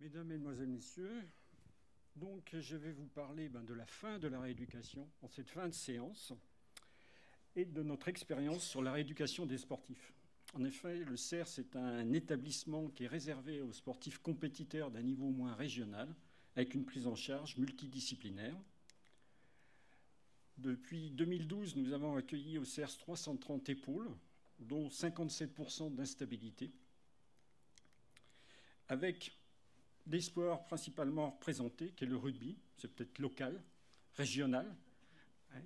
Mesdames, Mesdemoiselles, Messieurs, donc je vais vous parler de la fin de la rééducation en cette fin de séance et de notre expérience sur la rééducation des sportifs. En effet, le CERS est un établissement qui est réservé aux sportifs compétiteurs d'un niveau au moins régional, avec une prise en charge multidisciplinaire. Depuis 2012, nous avons accueilli au CERS 330 épaules, dont 57% d'instabilité, avec des sports principalement représentés, qui est le rugby, c'est peut-être local, régional,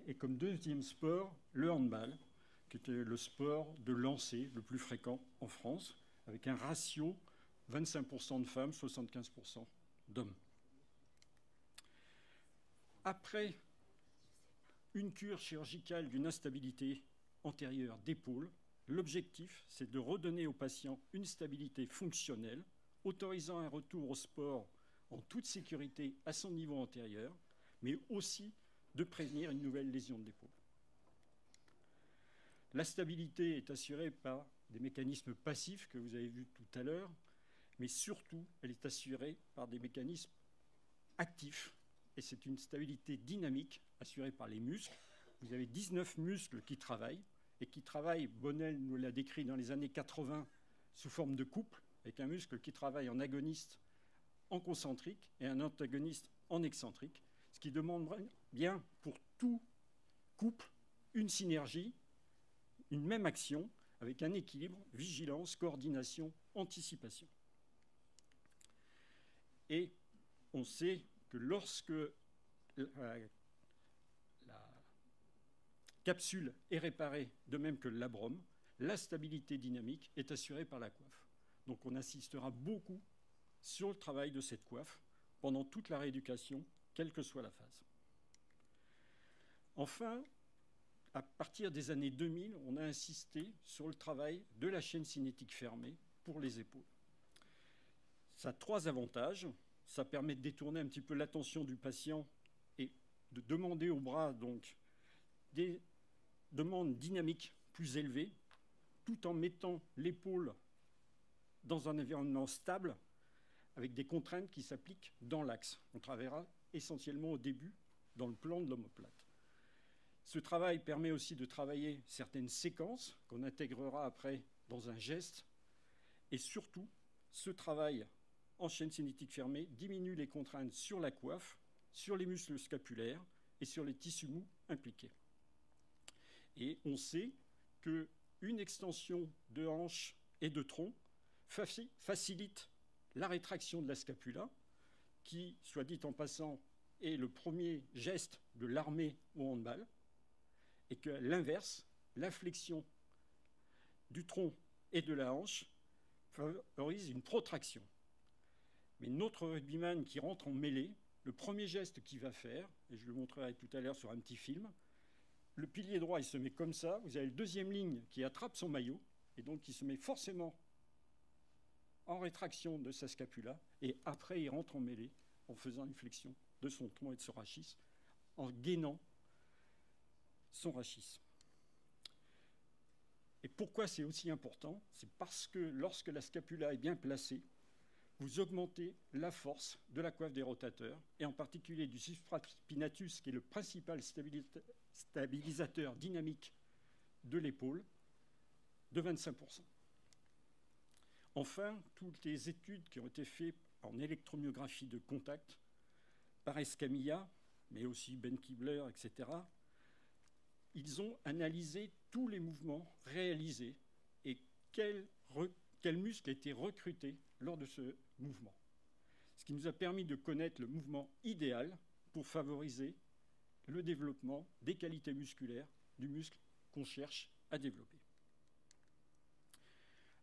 et comme deuxième sport, le handball, qui était le sport de lancer le plus fréquent en France, avec un ratio 25% de femmes, 75% d'hommes. Après une cure chirurgicale d'une instabilité antérieure d'épaule, l'objectif, c'est de redonner au patient une stabilité fonctionnelle, autorisant un retour au sport en toute sécurité à son niveau antérieur, mais aussi de prévenir une nouvelle lésion de l'épaule. La stabilité est assurée par des mécanismes passifs que vous avez vus tout à l'heure, mais surtout, elle est assurée par des mécanismes actifs. Et c'est une stabilité dynamique assurée par les muscles. Vous avez 19 muscles qui travaillent, et qui travaillent, Bonnell nous l'a décrit dans les années 80, sous forme de couple, avec un muscle qui travaille en agoniste en concentrique et un antagoniste en excentrique, ce qui demande bien pour tout couple une synergie, une même action, avec un équilibre, vigilance, coordination, anticipation. Et on sait que lorsque la capsule est réparée, de même que le labrum, la stabilité dynamique est assurée par la coiffe. Donc on insistera beaucoup sur le travail de cette coiffe pendant toute la rééducation, quelle que soit la phase. Enfin, à partir des années 2000, on a insisté sur le travail de la chaîne cinétique fermée pour les épaules. Ça a trois avantages. Ça permet de détourner un petit peu l'attention du patient et de demander au bras donc des demandes dynamiques plus élevées, tout en mettant l'épaule dans un environnement stable, avec des contraintes qui s'appliquent dans l'axe. On travaillera essentiellement au début dans le plan de l'omoplate. Ce travail permet aussi de travailler certaines séquences qu'on intégrera après dans un geste. Et surtout, ce travail en chaîne cinétique fermée diminue les contraintes sur la coiffe, sur les muscles scapulaires et sur les tissus mous impliqués. Et on sait qu'une extension de hanche et de tronc facilite la rétraction de la scapula, qui, soit dit en passant, est le premier geste de l'armée au handball, et que l'inverse, la flexion du tronc et de la hanche, favorise une protraction. Mais notre rugbyman qui rentre en mêlée, le premier geste qu'il va faire, et je le montrerai tout à l'heure sur un petit film, le pilier droit, il se met comme ça, vous avez le deuxième ligne qui attrape son maillot, et donc il se met forcément en rétraction de sa scapula, et après il rentre en mêlée en faisant une flexion de son tronc et de son rachis, en gainant son rachis. Et pourquoi c'est aussi important? C'est parce que lorsque la scapula est bien placée, vous augmentez la force de la coiffe des rotateurs, et en particulier du supraspinatus, qui est le principal stabilisateur dynamique de l'épaule, de 25%. Enfin, toutes les études qui ont été faites en électromyographie de contact par Escamilla, mais aussi Ben Kibler, etc., ils ont analysé tous les mouvements réalisés et quel muscle a été recruté lors de ce mouvement. Ce qui nous a permis de connaître le mouvement idéal pour favoriser le développement des qualités musculaires du muscle qu'on cherche à développer.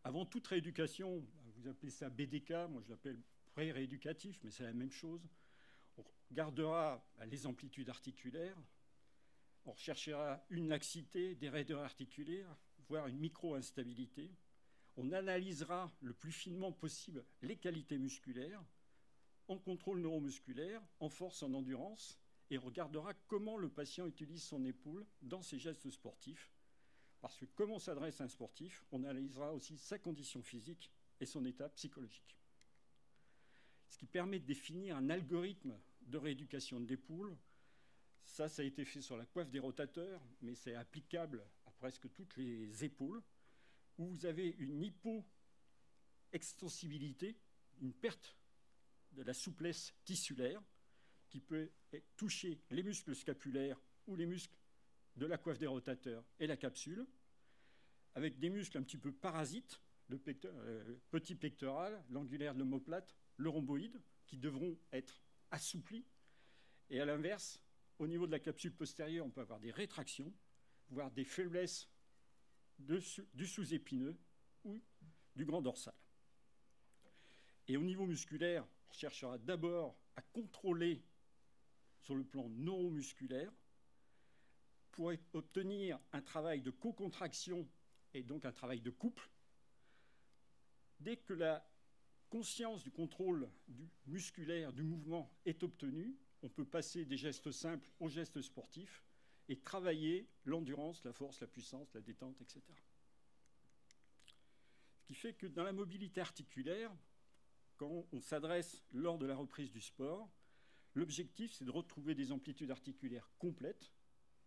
Avant toute rééducation, vous appelez ça BDK, moi je l'appelle pré-rééducatif, mais c'est la même chose. On gardera les amplitudes articulaires, on recherchera une laxité, des raideurs articulaires, voire une micro-instabilité. On analysera le plus finement possible les qualités musculaires, en contrôle neuromusculaire, en force, en endurance, et on regardera comment le patient utilise son épaule dans ses gestes sportifs. Parce que comme on s'adresse à un sportif, on analysera aussi sa condition physique et son état psychologique. Ce qui permet de définir un algorithme de rééducation de l'épaule. Ça a été fait sur la coiffe des rotateurs, mais c'est applicable à presque toutes les épaules, où vous avez une hypo-extensibilité, une perte de la souplesse tissulaire qui peut toucher les muscles scapulaires ou les muscles de la coiffe des rotateurs et la capsule, avec des muscles un petit peu parasites, le petit pectoral, l'angulaire de l'omoplate, le rhomboïde, qui devront être assouplis. Et à l'inverse, au niveau de la capsule postérieure, on peut avoir des rétractions, voire des faiblesses du sous-épineux ou du grand dorsal. Et au niveau musculaire, on cherchera d'abord à contrôler sur le plan neuromusculaire pour obtenir un travail de co-contraction et donc un travail de couple. Dès que la conscience du contrôle musculaire du mouvement est obtenue, on peut passer des gestes simples aux gestes sportifs et travailler l'endurance, la force, la puissance, la détente, etc. Ce qui fait que dans la mobilité articulaire, quand on s'adresse lors de la reprise du sport, l'objectif, c'est de retrouver des amplitudes articulaires complètes,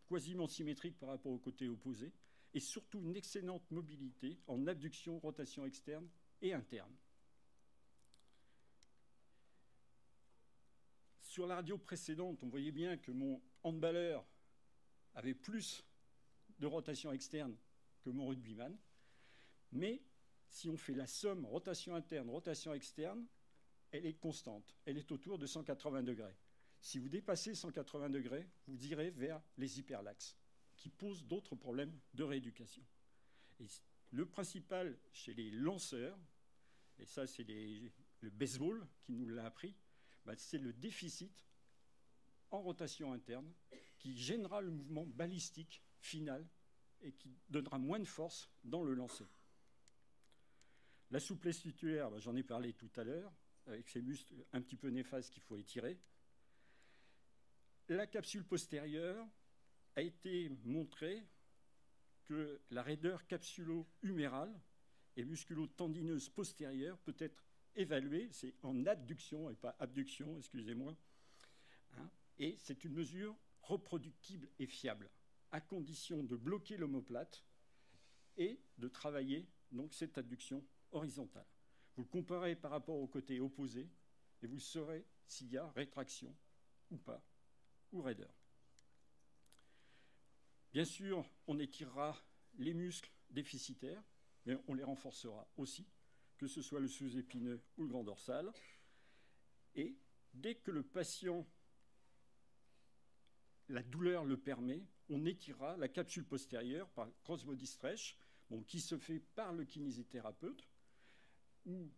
quasiment symétriques par rapport au côté opposé, et surtout une excellente mobilité en abduction, rotation externe et interne. Sur la radio précédente, on voyait bien que mon handballeur avait plus de rotation externe que mon rugbyman, mais si on fait la somme rotation interne, rotation externe, elle est constante, elle est autour de 180 degrés. Si vous dépassez 180 degrés, vous irez vers les hyperlaxes, qui posent d'autres problèmes de rééducation. Et le principal chez les lanceurs, et ça c'est le baseball qui nous l'a appris, c'est le déficit en rotation interne qui gênera le mouvement balistique final et qui donnera moins de force dans le lancer. La souplesse tissulaire, j'en ai parlé tout à l'heure, avec ces muscles un petit peu néfastes qu'il faut étirer. La capsule postérieure a été montré que la raideur capsulo-humérale et musculo-tendineuse postérieure peut être évaluée, c'est en adduction et pas abduction, excusez-moi, et c'est une mesure reproductible et fiable, à condition de bloquer l'omoplate et de travailler donc cette adduction horizontale. Vous le comparez par rapport au côté opposé et vous saurez s'il y a rétraction ou pas, ou raideur. Bien sûr, on étirera les muscles déficitaires, mais on les renforcera aussi, que ce soit le sous-épineux ou le grand dorsal. Et dès que le patient, la douleur le permet, on étirera la capsule postérieure par cross-body stretch, qui se fait par le kinésithérapeute, où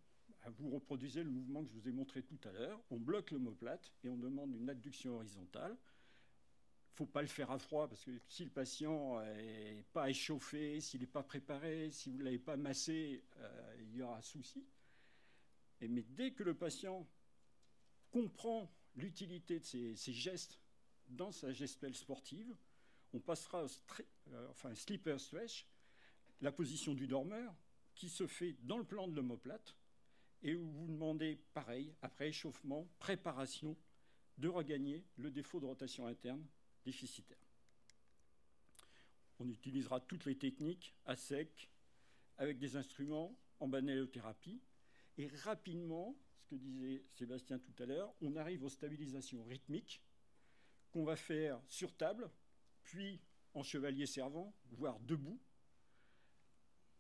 vous reproduisez le mouvement que je vous ai montré tout à l'heure. On bloque l'omoplate et on demande une adduction horizontale. Il ne faut pas le faire à froid, parce que si le patient n'est pas échauffé, s'il n'est pas préparé, si vous ne l'avez pas massé, il y aura souci. Mais dès que le patient comprend l'utilité de ces gestes dans sa gestuelle sportive, on passera au sleeper stretch, la position du dormeur, qui se fait dans le plan de l'omoplate, et où vous demandez, pareil, après échauffement, préparation, de regagner le défaut de rotation interne déficitaire. On utilisera toutes les techniques à sec, avec des instruments en balnéothérapie, et rapidement, ce que disait Sébastien tout à l'heure, on arrive aux stabilisations rythmiques qu'on va faire sur table, puis en chevalier servant, voire debout,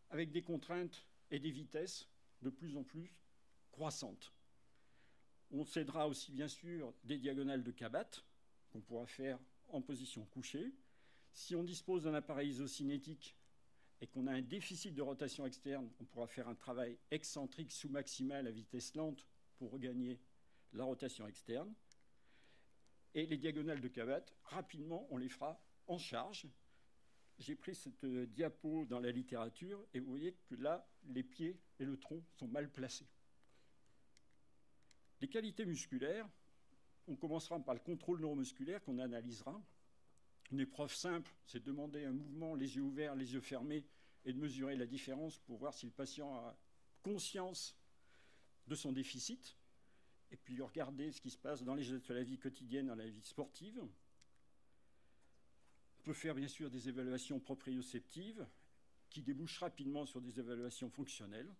avec des contraintes et des vitesses de plus en plus croissantes. On cédera aussi bien sûr des diagonales de Kabat qu'on pourra faire en position couchée. Si on dispose d'un appareil isocinétique et qu'on a un déficit de rotation externe, on pourra faire un travail excentrique sous-maximal à vitesse lente pour regagner la rotation externe. Et les diagonales de Kabat, rapidement, on les fera en charge. J'ai pris cette diapo dans la littérature et vous voyez que là, les pieds et le tronc sont mal placés. Les qualités musculaires, on commencera par le contrôle neuromusculaire qu'on analysera. Une épreuve simple, c'est de demander un mouvement, les yeux ouverts, les yeux fermés, et de mesurer la différence pour voir si le patient a conscience de son déficit. et puis regarder ce qui se passe dans les gestes de la vie quotidienne, dans la vie sportive. On peut faire bien sûr des évaluations proprioceptives qui débouchent rapidement sur des évaluations fonctionnelles.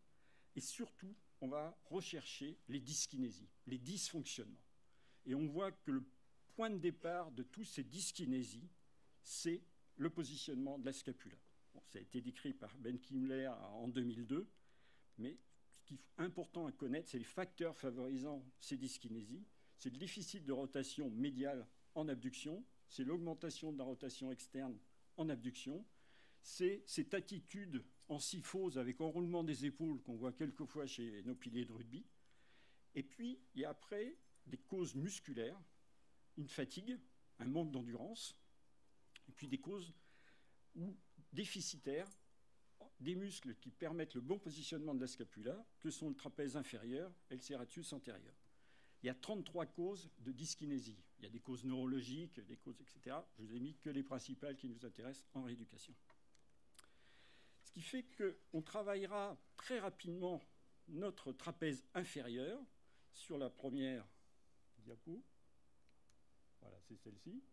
Et surtout, on va rechercher les dyskinésies, les dysfonctionnements. Et on voit que le point de départ de toutes ces dyskinésies, c'est le positionnement de la scapula. Bon, ça a été décrit par Ben Kimler en 2002, mais ce qui est important à connaître, c'est les facteurs favorisant ces dyskinésies. C'est le déficit de rotation médiale en abduction, c'est l'augmentation de la rotation externe en abduction, c'est cette attitude en syphose avec enroulement des épaules qu'on voit quelquefois chez nos piliers de rugby. Et puis, il y a après des causes musculaires, une fatigue, un manque d'endurance, et puis des causes déficitaires, des muscles qui permettent le bon positionnement de la scapula, que sont le trapèze inférieur et le serratus antérieur. Il y a 33 causes de dyskinésie. Il y a des causes neurologiques, des causes, etc. Je vous ai mis que les principales qui nous intéressent en rééducation. Ce qui fait qu'on travaillera très rapidement notre trapèze inférieur sur la première diapo. Voilà, c'est celle-ci.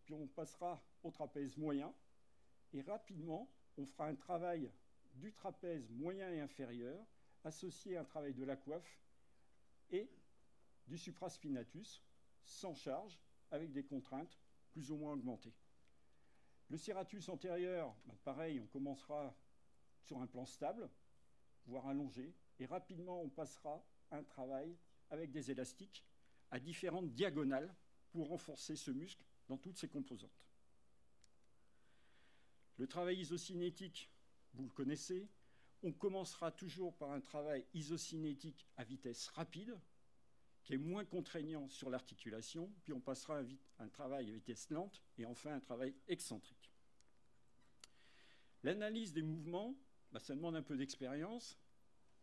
Puis on passera au trapèze moyen. Et rapidement, on fera un travail du trapèze moyen et inférieur associé à un travail de la coiffe et du supraspinatus sans charge avec des contraintes plus ou moins augmentées. Le serratus antérieur, pareil, on commencera sur un plan stable, voire allongé, et rapidement on passera à un travail avec des élastiques à différentes diagonales pour renforcer ce muscle dans toutes ses composantes. Le travail isocinétique, vous le connaissez, on commencera toujours par un travail isocinétique à vitesse rapide, qui est moins contraignant sur l'articulation, puis on passera à un travail à vitesse lente, et enfin un travail excentrique. L'analyse des mouvements, ça demande un peu d'expérience,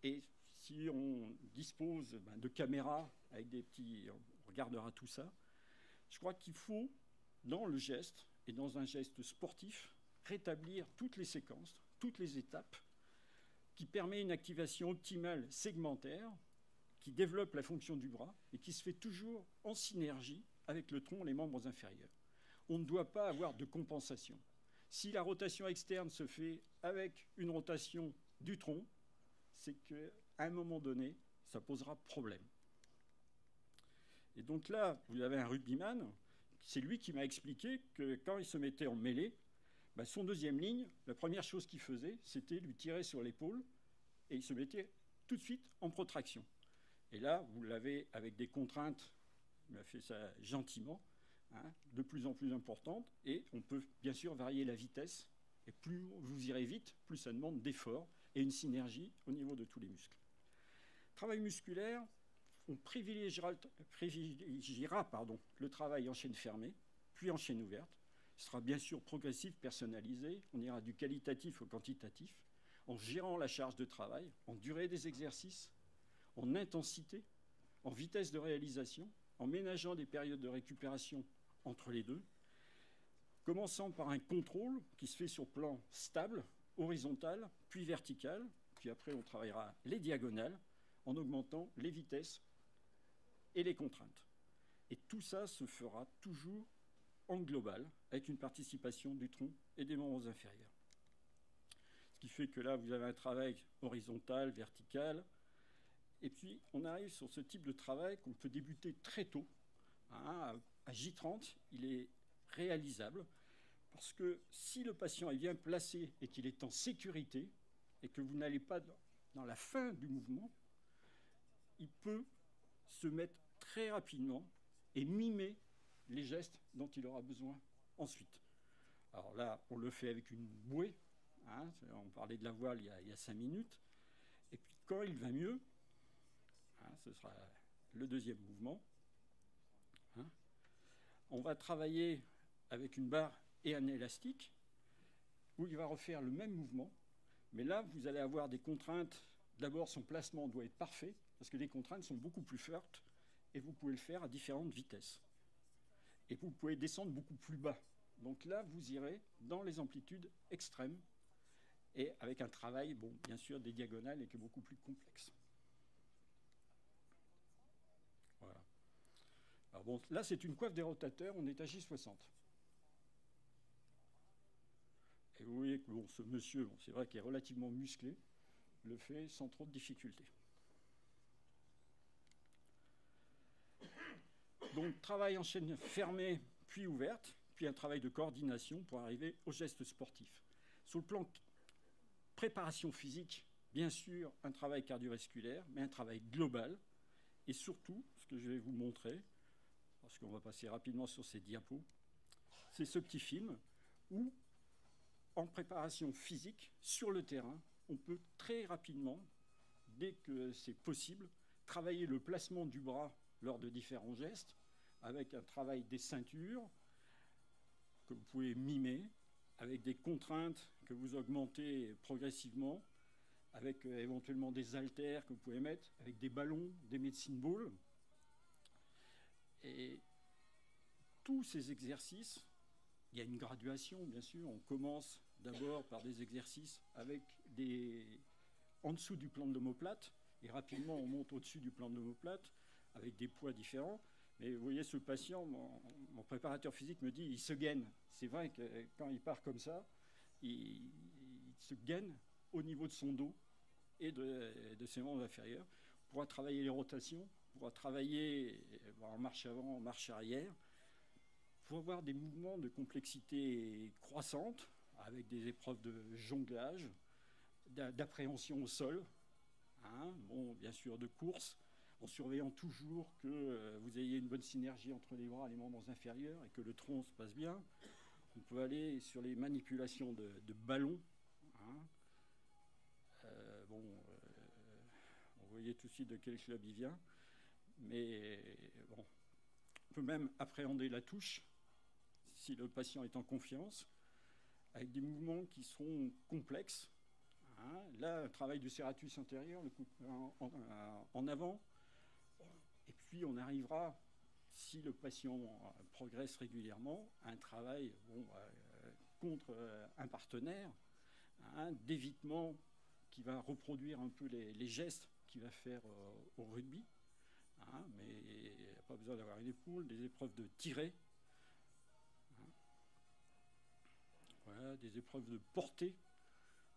et si on dispose de caméras avec des petits... On regardera tout ça. Je crois qu'il faut, dans le geste, et dans un geste sportif, rétablir toutes les séquences, toutes les étapes, qui permet une activation optimale segmentaire, qui développe la fonction du bras, et qui se fait toujours en synergie avec le tronc et les membres inférieurs. On ne doit pas avoir de compensation. Si la rotation externe se fait avec une rotation du tronc, c'est qu'à un moment donné, ça posera problème. Et donc là, vous avez un rugbyman, c'est lui qui m'a expliqué que quand il se mettait en mêlée, son deuxième ligne, la première chose qu'il faisait, c'était lui tirer sur l'épaule et il se mettait tout de suite en protraction. Et là, vous l'avez avec des contraintes, il m'a fait ça gentiment, de plus en plus importantes, et on peut bien sûr varier la vitesse, et plus vous irez vite, plus ça demande d'efforts et une synergie au niveau de tous les muscles. Travail musculaire, on privilégiera le travail en chaîne fermée, puis en chaîne ouverte. Ce sera bien sûr progressif, personnalisé, on ira du qualitatif au quantitatif, en gérant la charge de travail, en durée des exercices, en intensité, en vitesse de réalisation, en ménageant des périodes de récupération entre les deux, commençant par un contrôle qui se fait sur plan stable, horizontal, puis vertical, puis après on travaillera les diagonales en augmentant les vitesses et les contraintes. Et tout ça se fera toujours en global, avec une participation du tronc et des membres inférieurs. Ce qui fait que là, vous avez un travail horizontal, vertical, et puis on arrive sur ce type de travail qu'on peut débuter très tôt. À J30, il est réalisable, parce que si le patient est bien placé et qu'il est en sécurité, et que vous n'allez pas dans la fin du mouvement, il peut se mettre très rapidement et mimer les gestes dont il aura besoin ensuite. Alors là, on le fait avec une bouée. On parlait de la voile il y a 5 minutes. Et puis quand il va mieux, ce sera le deuxième mouvement. On va travailler avec une barre et un élastique, où il va refaire le même mouvement. Mais là, vous allez avoir des contraintes. D'abord, son placement doit être parfait, parce que les contraintes sont beaucoup plus fortes, et vous pouvez le faire à différentes vitesses. Et vous pouvez descendre beaucoup plus bas. Donc là, vous irez dans les amplitudes extrêmes, et avec un travail, bien sûr, des diagonales, et qui est beaucoup plus complexe. Bon, là, c'est une coiffe des rotateurs, on est à J60. Et vous voyez que bon, ce monsieur, bon, c'est vrai qu'il est relativement musclé, le fait sans trop de difficultés. Donc, travail en chaîne fermée, puis ouverte, puis un travail de coordination pour arriver au geste sportif. Sur le plan préparation physique, bien sûr, un travail cardiovasculaire, mais un travail global. Et surtout, ce que je vais vous montrer, parce qu'on va passer rapidement sur ces diapos, c'est ce petit film où, en préparation physique, sur le terrain, on peut très rapidement, dès que c'est possible, travailler le placement du bras lors de différents gestes, avec un travail des ceintures que vous pouvez mimer, avec des contraintes que vous augmentez progressivement, avec éventuellement des haltères que vous pouvez mettre, avec des ballons, des medicine balls. Et tous ces exercices, il y a une graduation, bien sûr. On commence d'abord par des exercices avec en dessous du plan de l'omoplate, et rapidement on monte au-dessus du plan de l'omoplate avec des poids différents. Mais vous voyez, ce patient, mon préparateur physique me dit, il se gaine. C'est vrai que quand il part comme ça, il se gaine au niveau de son dos et de ses membres inférieurs. On pourra travailler les rotations, on pourra travailler en marche avant, en marche arrière. Il faut avoir des mouvements de complexité croissante, avec des épreuves de jonglage, d'appréhension au sol, hein, bon, bien sûr de course, en surveillant toujours que vous ayez une bonne synergie entre les bras et les membres inférieurs et que le tronc se passe bien. On peut aller sur les manipulations de ballons. Hein. Vous voyez tout de suite de quel club il vient. Mais bon, on peut même appréhender la touche si le patient est en confiance, avec des mouvements qui seront complexes. Hein. Là, un travail du serratus antérieur, le coup en avant. Et puis, on arrivera, si le patient progresse régulièrement, à un travail contre un partenaire, hein, d'évitement qui va reproduire un peu les gestes qu'il va faire au rugby. Hein, mais il n'y a pas besoin d'avoir une épaule, des épreuves de tirer. Hein. Voilà, des épreuves de portée.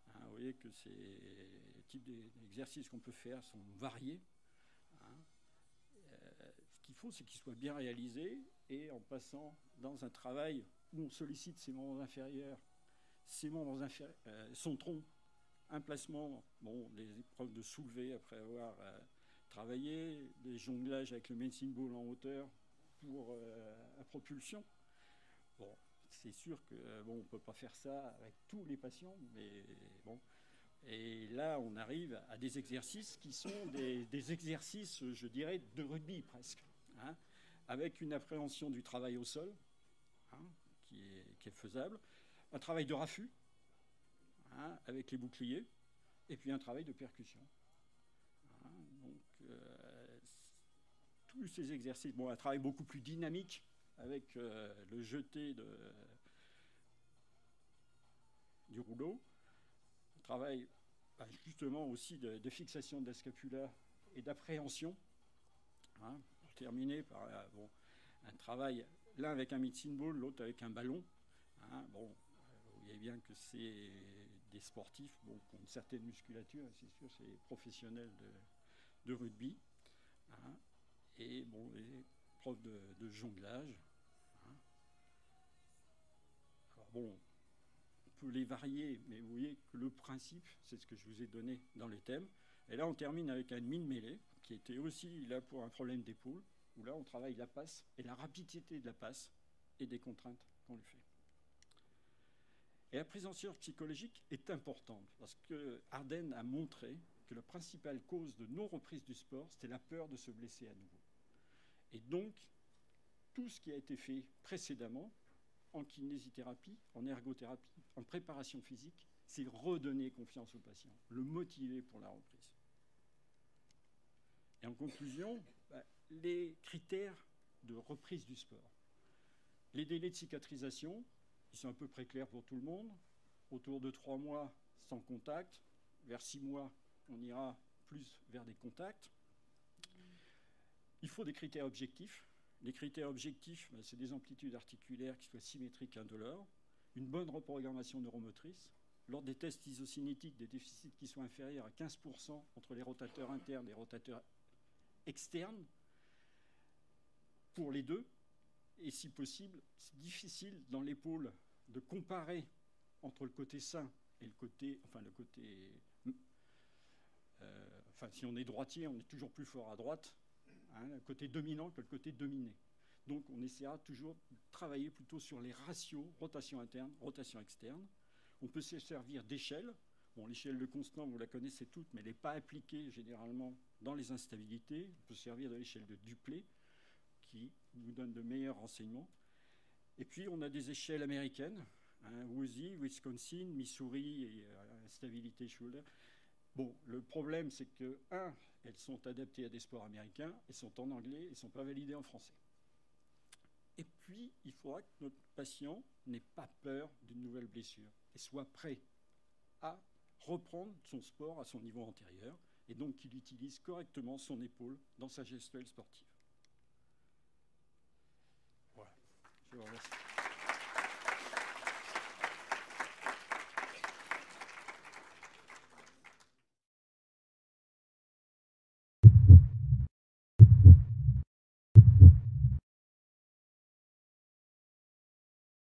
Hein, vous voyez que ces types d'exercices qu'on peut faire sont variés. Hein. Ce qu'il faut, c'est qu'ils soient bien réalisés et en passant dans un travail où on sollicite ses membres inférieurs, son tronc, un placement, bon, des épreuves de soulevé après avoir travaillé, des jonglages avec le medicine ball en hauteur pour la propulsion. Bon, c'est sûr que bon, on ne peut pas faire ça avec tous les patients, mais bon. Et là, on arrive à des exercices qui sont des exercices, je dirais, de rugby presque, hein, avec une appréhension du travail au sol, hein, qui est faisable, un travail de raffut, hein, avec les boucliers, et puis un travail de percussion. Hein, donc, tous ces exercices, bon, un travail beaucoup plus dynamique, avec le jeté du rouleau, un travail justement aussi de fixation de la scapula et d'appréhension, hein, pour terminer par un travail, l'un avec un medicine ball, l'autre avec un ballon. Hein, bon, vous voyez bien que c'est des sportifs bon, qui ont une certaine musculature, c'est sûr, c'est des professionnels de rugby. Hein, et bon, les profs de jonglage. Hein. Alors bon, on peut les varier, mais vous voyez que le principe, c'est ce que je vous ai donné dans les thèmes. Et là, on termine avec un mine-mêlée, qui était aussi là pour un problème d'épaule, où là, on travaille la passe et la rapidité de la passe et des contraintes qu'on lui fait. Et la prise en charge psychologique est importante, parce que Arden a montré que la principale cause de non-reprise du sport, c'était la peur de se blesser à nouveau. Et donc, tout ce qui a été fait précédemment, en kinésithérapie, en ergothérapie, en préparation physique, c'est redonner confiance au patient, le motiver pour la reprise. Et en conclusion, les critères de reprise du sport. Les délais de cicatrisation, ils sont à peu près clairs pour tout le monde. Autour de 3 mois sans contact, vers 6 mois, on ira plus vers des contacts. Il faut des critères objectifs. Les critères objectifs, c'est des amplitudes articulaires qui soient symétriques indolores, une bonne reprogrammation neuromotrice. Lors des tests isocinétiques, des déficits qui soient inférieurs à 15% entre les rotateurs internes et les rotateurs externes, pour les deux. Et si possible, c'est difficile dans l'épaule de comparer entre le côté sain et le côté, si on est droitier, on est toujours plus fort à droite, hein, le côté dominant que le côté dominé. Donc on essaiera toujours de travailler plutôt sur les ratios rotation interne, rotation externe. On peut se servir d'échelles. Bon, l'échelle de Constant, vous la connaissez toutes, mais elle n'est pas appliquée généralement dans les instabilités. On peut se servir de l'échelle de Duplé, qui nous donne de meilleurs renseignements. Et puis on a des échelles américaines, hein, WOSI, Wisconsin, Missouri et instabilité Schuller. Bon, le problème, c'est que, elles sont adaptées à des sports américains, elles sont en anglais, elles ne sont pas validées en français. Et puis, il faudra que notre patient n'ait pas peur d'une nouvelle blessure et soit prêt à reprendre son sport à son niveau antérieur et donc qu'il utilise correctement son épaule dans sa gestuelle sportive. Voilà, je vous remercie.